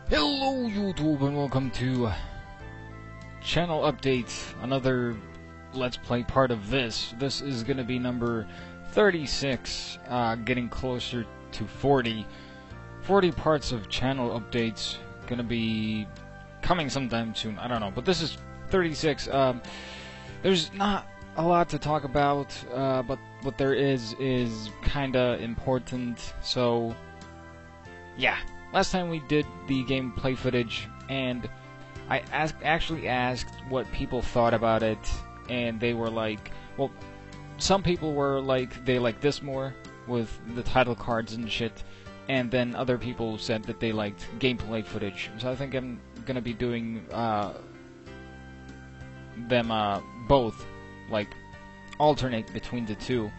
Hello YouTube and welcome to channel update, another Let's Play part of this. This is going to be number 36, getting closer to 40. 40 parts of channel updates, going to be coming sometime soon, I don't know, but this is 36. There's not a lot to talk about, but what there is kinda important, so yeah. Last time we did the gameplay footage, and I actually asked what people thought about it, and they were like, well, some people were like, they like this more, with the title cards and shit, and then other people said that they liked gameplay footage. So I think I'm gonna be doing them both, like, alternate between the two,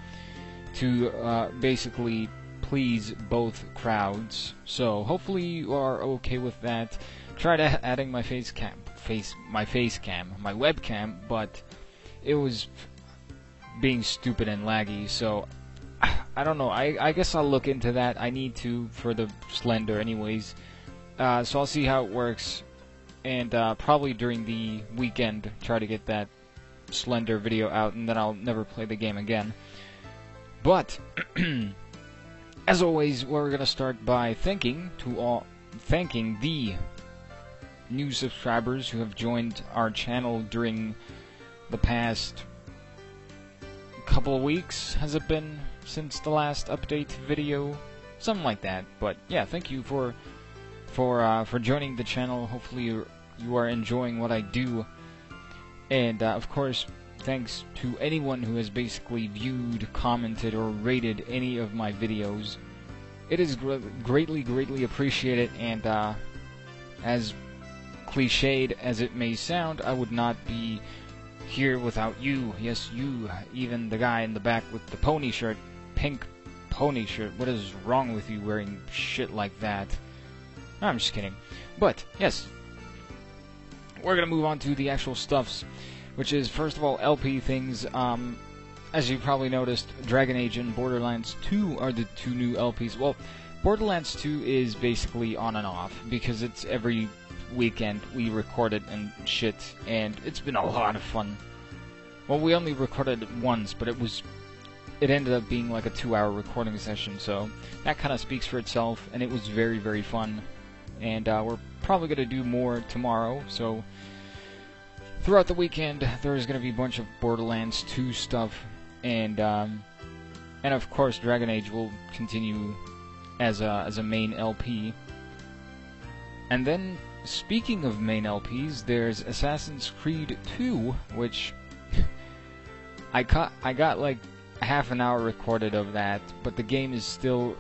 to basically please both crowds. So hopefully you are okay with that. Tried adding my my webcam, but it was being stupid and laggy, so I don't know. I guess I'll look into that. I need to for the Slender anyways. So I'll see how it works, and probably during the weekend try to get that Slender video out, and then I'll never play the game again. But as always, we're gonna start by thanking the new subscribers who have joined our channel during the past couple of weeks. Has it been since the last update video? Something like that. But yeah, thank you for joining the channel. Hopefully you are enjoying what I do, and of course, thanks to anyone who has basically viewed, commented, or rated any of my videos. It is greatly appreciated, and as cliched as it may sound, I would not be here without you. Yes, you, even the guy in the back with the pony shirt, pink pony shirt. What is wrong with you wearing shit like that? I'm just kidding. But, yes, we're gonna move on to the actual stuffs, which is, first of all, LP things. As you probably noticed, Dragon Age and Borderlands 2 are the two new LPs. Well, Borderlands 2 is basically on and off, because it's every weekend we record it and shit, and it's been a lot of fun. Well, we only recorded it once, but it ended up being like a 2-hour recording session, so that kind of speaks for itself, and it was very fun. And we're probably going to do more tomorrow, so throughout the weekend, there's going to be a bunch of Borderlands 2 stuff, and of course, Dragon Age will continue as a main LP. And then, speaking of main LPs, there's Assassin's Creed 2, which I got like half an hour recorded of that, but the game is still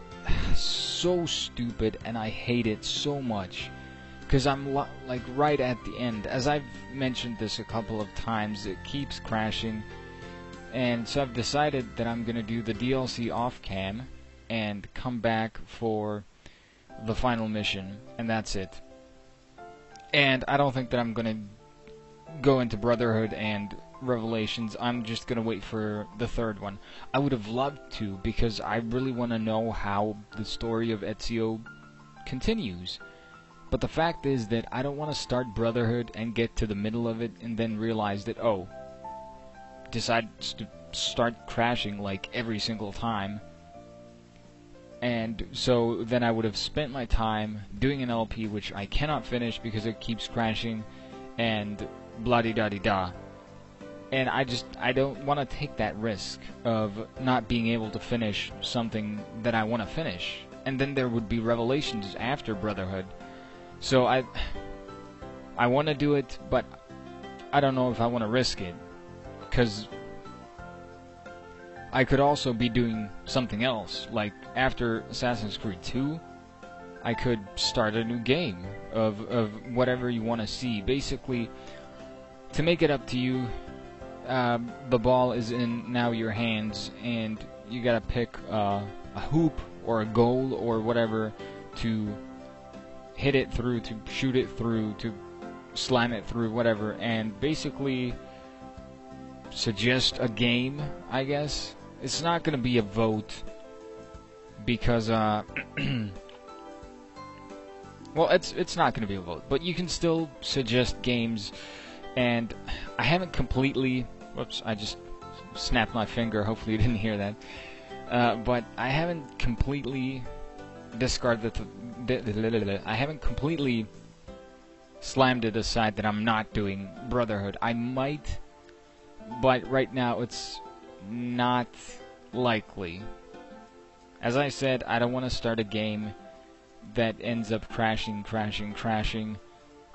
so stupid, and I hate it so much. Because I'm like right at the end. As I've mentioned this a couple of times, it keeps crashing. And so I've decided that I'm going to do the DLC off-cam and come back for the final mission. And that's it. And I don't think that I'm going to go into Brotherhood and Revelations. I'm just going to wait for the third one. I would have loved to, because I really want to know how the story of Ezio continues. But the fact is that I don't want to start Brotherhood and get to the middle of it and then realize that, oh, decides to start crashing like every single time. And so then I would have spent my time doing an LP which I cannot finish because it keeps crashing and blah-de-da-de-da. And I don't want to take that risk of not being able to finish something that I want to finish. And then there would be Revelations after Brotherhood. So I want to do it, but I don't know if I want to risk it, because I could also be doing something else. Like, after Assassin's Creed 2, I could start a new game of whatever you want to see. Basically, to make it up to you, the ball is in now your hands, and you gotta pick a hoop or a goal or whatever to hit it through, to shoot it through, to slam it through, whatever, and basically suggest a game, I guess. It's not going to be a vote, because well, it's not going to be a vote, but you can still suggest games, and I haven't completely. Whoops! I just snapped my finger. Hopefully you didn't hear that. But I haven't completely discarded I haven't completely slammed it aside that I'm not doing Brotherhood. I might, but right now it's not likely. As I said, I don't want to start a game that ends up crashing,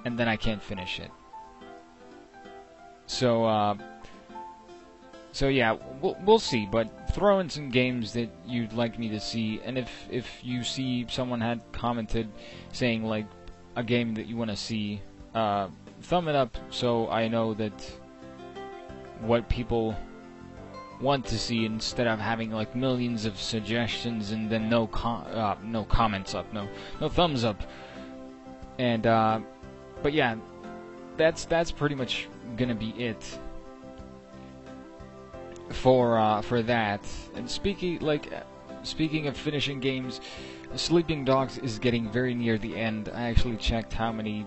and then I can't finish it. So yeah, we'll see, but throw in some games that you'd like me to see, and if you see someone had commented saying, like, a game that you want to see, thumb it up so I know that what people want to see, instead of having, like, millions of suggestions and then no comments up, no thumbs up. And, but yeah, that's pretty much gonna be it for that. And speaking of finishing games, Sleeping Dogs is getting very near the end. I actually checked how many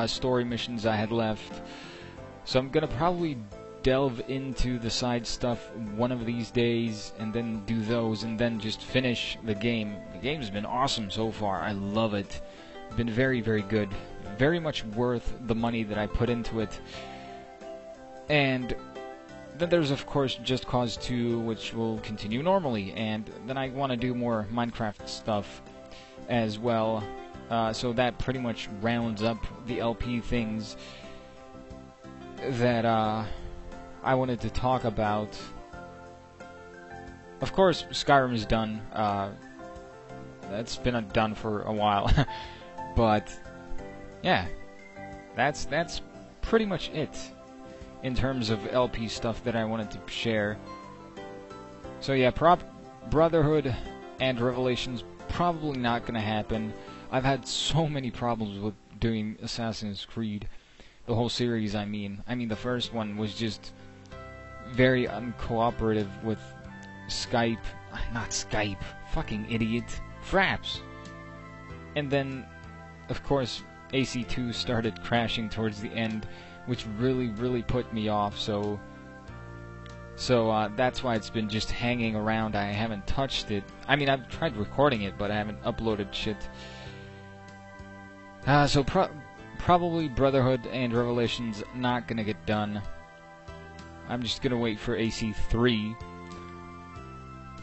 story missions I had left, so I'm gonna probably delve into the side stuff one of these days and then do those and then just finish the game. The game's been awesome so far. I love it. It's been very, very good. Very much worth the money that I put into it. And then there's, of course, Just Cause 2, which will continue normally, and then I want to do more Minecraft stuff as well, so that pretty much rounds up the LP things that I wanted to talk about. Of course, Skyrim is done. That's been done for a while, but yeah, that's pretty much it in terms of LP stuff that I wanted to share. So yeah, Brotherhood and Revelations probably not going to happen. I've had so many problems with doing Assassin's Creed, the whole series. I mean the first one was just very uncooperative with Skype, fucking idiot, Fraps. And then, of course, AC2 started crashing towards the end, which really put me off, so that's why it's been just hanging around. I haven't touched it. I mean, I've tried recording it, but I haven't uploaded shit. So probably Brotherhood and Revelations not gonna get done. I'm just gonna wait for AC3.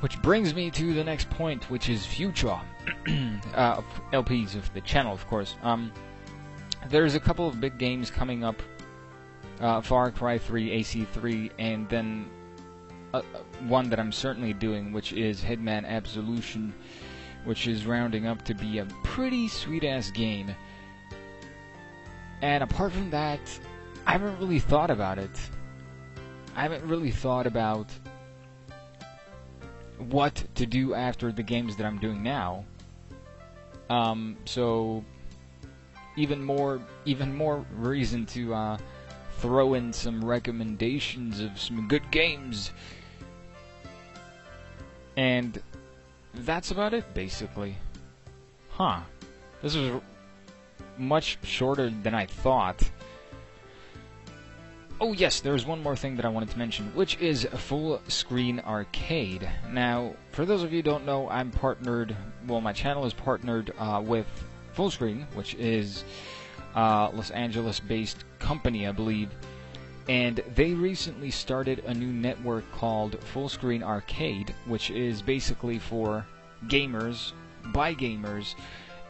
Which brings me to the next point, which is future LPs of the channel, of course. There's a couple of big games coming up. Far Cry 3, AC3, and then one that I'm certainly doing, which is Hitman Absolution, which is rounding up to be a pretty sweet-ass game. And apart from that, I haven't really thought about it. I haven't really thought about what to do after the games that I'm doing now. So even more reason to throw in some recommendations of some good games. And that's about it, basically. Huh. This was much shorter than I thought. Oh yes, there's one more thing that I wanted to mention, which is Full Screen Arcade. Now, for those of you who don't know, I'm partnered, well, my channel is partnered with Full Screen, which is Los Angeles-based company, I believe, and they recently started a new network called Full Screen Arcade, which is basically for gamers, by gamers,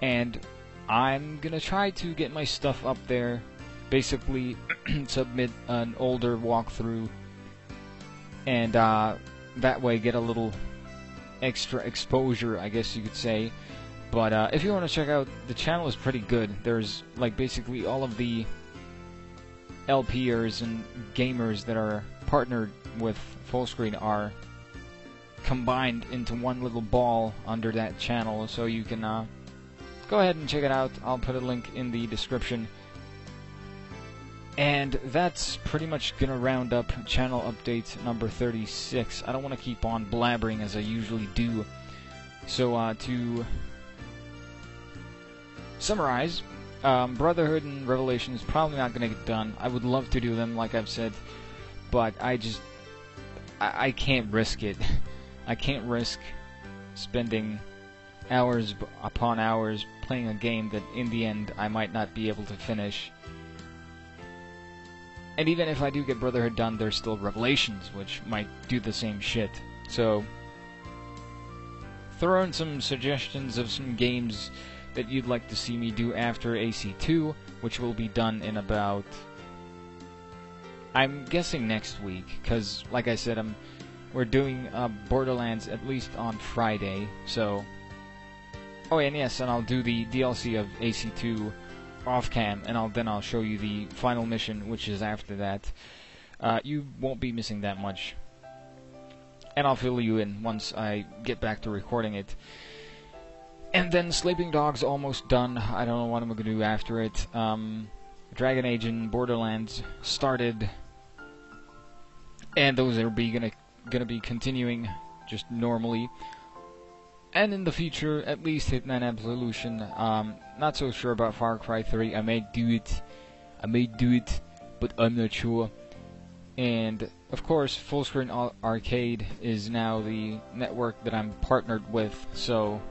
and I'm gonna try to get my stuff up there, basically submit an older walkthrough, and that way get a little extra exposure, I guess you could say. But if you want to check out, the channel is pretty good. There's like basically all of the LPers and gamers that are partnered with Full Screen are combined into one little ball under that channel, so you can go ahead and check it out. I'll put a link in the description. And that's pretty much gonna round up channel update number 36. I don't want to keep on blabbering as I usually do. So, to summarize, Brotherhood and Revelation is probably not going to get done. I would love to do them, like I've said, but I can't risk it. I can't risk spending hours upon hours playing a game that in the end I might not be able to finish. And even if I do get Brotherhood done, there's still Revelations, which might do the same shit. So, throw in some suggestions of some games that you'd like to see me do after AC2, which will be done in about, I'm guessing next week, because, like I said, we're doing Borderlands at least on Friday, so... Oh, and yes, and I'll do the DLC of AC2 off-cam, and then I'll show you the final mission, which is after that. You won't be missing that much. And I'll fill you in once I get back to recording it. And then Sleeping Dog's almost done. I don't know what I'm going to do after it. Dragon Age and Borderlands started, and those are gonna be continuing just normally. And in the future, at least Hitman Absolution. Not so sure about Far Cry 3. I may do it, but I'm not sure. And of course, Full Screen Arcade is now the network that I'm partnered with, so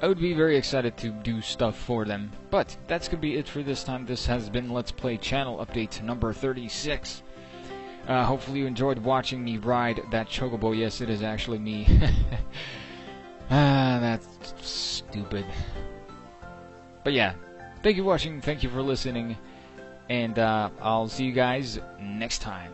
I would be very excited to do stuff for them. But that's gonna be it for this time. This has been Let's Play Channel Update number 36. Hopefully you enjoyed watching me ride that chocobo. Yes, it is actually me. That's stupid. But yeah, thank you for watching, thank you for listening, and I'll see you guys next time.